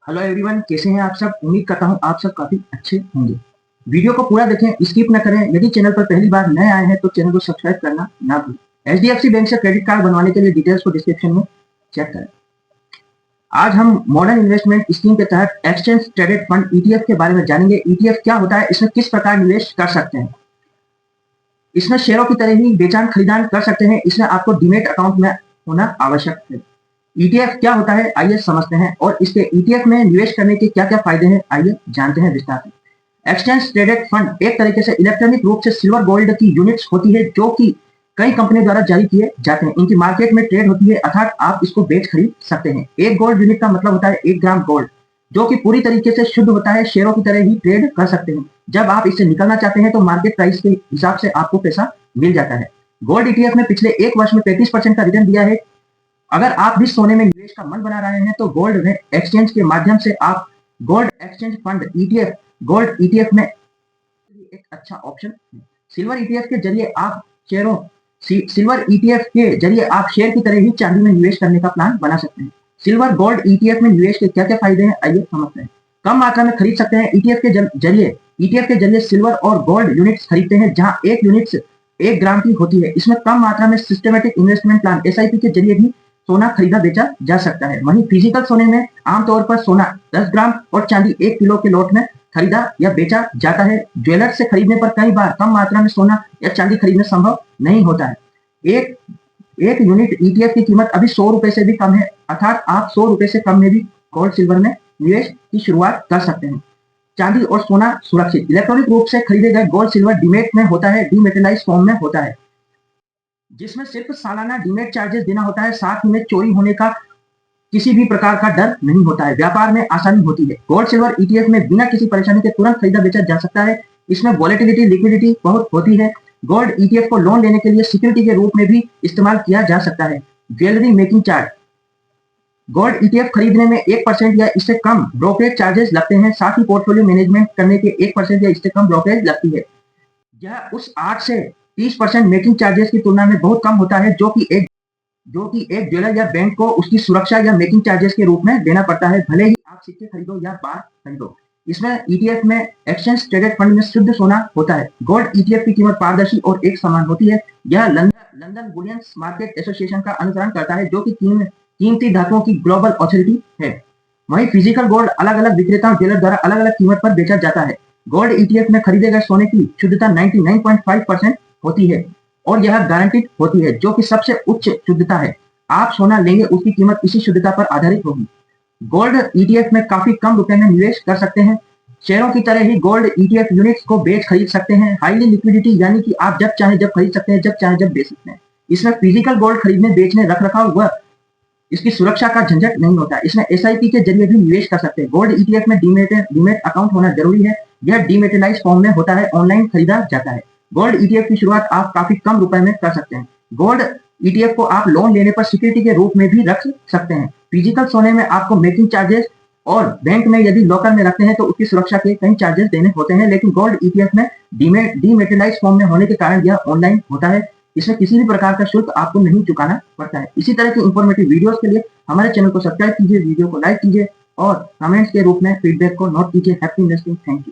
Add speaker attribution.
Speaker 1: Hello everyone, कैसे हैं आप सब। उम्मीद करता हूं आप सब काफी अच्छे होंगे। वीडियो को पूरा देखें, स्किप न करें। यदि चैनल पर पहली बार नए आए हैं तो चैनल को सब्सक्राइब करना ना भूलें। एचडीएफसी बैंक से क्रेडिट कार्ड बनवाने के लिए डिटेल्स को डिस्क्रिप्शन में चेक करें। आज हम मॉडर्न इन्वेस्टमेंट स्कीम के तहत एक्सचेंज ट्रेडेड फंड ईटीएफ के बारे में जानेंगे। ईटीएफ क्या होता है, इसमें किस प्रकार निवेश कर सकते हैं। इसमें शेयरों की तरह ही बेचान खरीदान कर सकते हैं। इसमें आपको डीमेट अकाउंट में होना आवश्यक है। ईटीएफ क्या होता है, आइए समझते हैं, और इसके ईटीएफ में निवेश करने के क्या क्या फायदे हैं, आइए जानते हैं विस्तार से। एक्सचेंज ट्रेडेड फंड एक तरीके से इलेक्ट्रॉनिक रूप से सिल्वर गोल्ड की यूनिट्स होती है जो कि कई कंपनियों द्वारा जारी किए जाते हैं। इनकी मार्केट में ट्रेड होती है, अर्थात आप इसको बेच खरीद सकते हैं। एक गोल्ड यूनिट का मतलब होता है 1 ग्राम गोल्ड, जो कि पूरी तरीके से शुद्ध होता है। शेयरों की तरह ही ट्रेड कर सकते हैं। जब आप इससे निकलना चाहते हैं तो मार्केट प्राइस के हिसाब से आपको पैसा मिल जाता है। गोल्ड ईटीएफ ने पिछले 1 वर्ष में 33% का रिटर्न दिया है। अगर आप भी सोने में निवेश का मन बना रहे हैं तो गोल्ड एक्सचेंज के माध्यम से आप gold exchange fund ETF gold ETF में एक अच्छा ऑप्शन है। सिल्वर ईटीएफ के जरिए आप शेयर की तरह ही चांदी में निवेश करने का प्लान बना सकते हैं। सिल्वर गोल्ड ईटीएफ में निवेश के क्या क्या फायदे हैं, आइए समझते हैं। कम मात्रा में खरीद सकते हैं। ईटीएफ के जरिए सिल्वर और गोल्ड यूनिट्स खरीदते हैं, जहां एक यूनिट्स 1 ग्राम की होती है। इसमें कम मात्रा में सिस्टमेटिक इन्वेस्टमेंट प्लान एसआईपी के जरिए भी सोना खरीदा बेचा जा सकता है। वहीं फिजिकल सोने में आमतौर पर सोना 10 ग्राम और चांदी 1 किलो के लॉट में खरीदा या बेचा जाता है। ज्वेलर्स से खरीदने पर कई बार कम मात्रा में सोना या चांदी खरीदना संभव नहीं होता है। एक यूनिट ईटीएफ की कीमत अभी 100 रुपए से भी कम है, अर्थात आप 100 रुपए से कम में भी गोल्ड सिल्वर में निवेश की शुरुआत कर सकते हैं। चांदी और सोना सुरक्षित। इलेक्ट्रॉनिक रूप से खरीदे गए गोल्ड सिल्वर डीमेट में होता है, डीमेटेलाइज फॉर्म में होता है, जिसमें सिर्फ सालाना डीमेट चार्जेस देना होता है। साथ में चोरी होने का किसी भी प्रकार का डर नहीं होता है। व्यापार में आसानी होती है। गोल्ड सिल्वर ईटीएफ में बिना किसी परेशानी के तुरंत खरीदा बेचा जा सकता है। इसमें वॉलेटिलिटी लिक्विडिटी बहुत होती है। गोल्ड ईटीएफ को लोन लेने के लिए सिक्योरिटी के रूप में भी इस्तेमाल किया जा सकता है। Jewellery making charge. Gold ETF खरीदने में 1% या इससे कम ब्रोकरेज चार्जेस लगते हैं। साथ ही पोर्टफोलियो मैनेजमेंट करने के 1% या इससे कम ब्रोकरेज लगती है। यह उस 8 से 30% मेकिंग चार्जेस की तुलना में बहुत कम होता है, जो कि एक ज्वेलर या बैंक को उसकी सुरक्षा या मेकिंग चार्जेस के रूप में देना पड़ता है, भले ही आप सिक्के खरीदो या बार खरीदो। इसमें ईटीएफ में एक्सचेंज ट्रेडेड फंड में शुद्ध सोना होता है। गोल्ड ईटीएफ की कीमत पारदर्शी और एक समान होती है। यह लंदन बुलियन मार्केट एसोसिएशन का अनुसरण करता है, जो कि कीमती धातुओं की ग्लोबल अथॉरिटी है। वहीं फिजिकल गोल्ड अलग अलग विक्रेताओं ज्वेलर द्वारा अलग अलग कीमत पर बेचा जाता है। गोल्ड ईटीएफ में खरीदे गए सोने की शुद्धता 99.5% होती है और यह गारंटीड होती है, जो कि सबसे उच्च शुद्धता है। आप सोना लेंगे उसकी कीमत इसी शुद्धता पर आधारित होगी। गोल्ड ईटीएफ में काफी कम रुपए में निवेश कर सकते हैं। शेयरों की तरह ही गोल्ड ईटीएफ यूनिट्स को बेच खरीद सकते हैं। हाईली लिक्विडिटी, यानी कि आप जब चाहे जब खरीद सकते हैं, जब चाहे जब बेच सकते हैं। इसमें फिजिकल गोल्ड खरीदने बेचने रख रखाव व इसकी सुरक्षा का झंझट नहीं होता। इसमें एसआईपी के जरिए भी निवेश कर सकते हैं। गोल्ड ईटीएफ में डीमेट अकाउंट होना जरूरी है। यह डीमेटेलाइज फॉर्म में होता है, ऑनलाइन खरीदा जाता है। गोल्ड ईटीएफ की शुरुआत आप काफी कम रुपए में कर सकते हैं। गोल्ड ईटीएफ को आप लोन लेने पर सिक्योरिटी के रूप में भी रख सकते हैं। फिजिकल सोने में आपको मेकिंग चार्जेस और बैंक में यदि लॉकर में रखते हैं तो उसकी सुरक्षा के कई चार्जेस देने होते हैं, लेकिन गोल्ड ईटीएफ में डीमेटेलाइज फॉर्म में होने के कारण यह ऑनलाइन होता है। इसमें किसी भी प्रकार का शुल्क आपको नहीं चुकाना पड़ता है। इसी तरह की इंफॉर्मेटिव वीडियोस के लिए हमारे चैनल को सब्सक्राइब कीजिए, वीडियो को लाइक कीजिए और कमेंट्स के रूप में फीडबैक को नोट कीजिए। Happy investing. Thank you.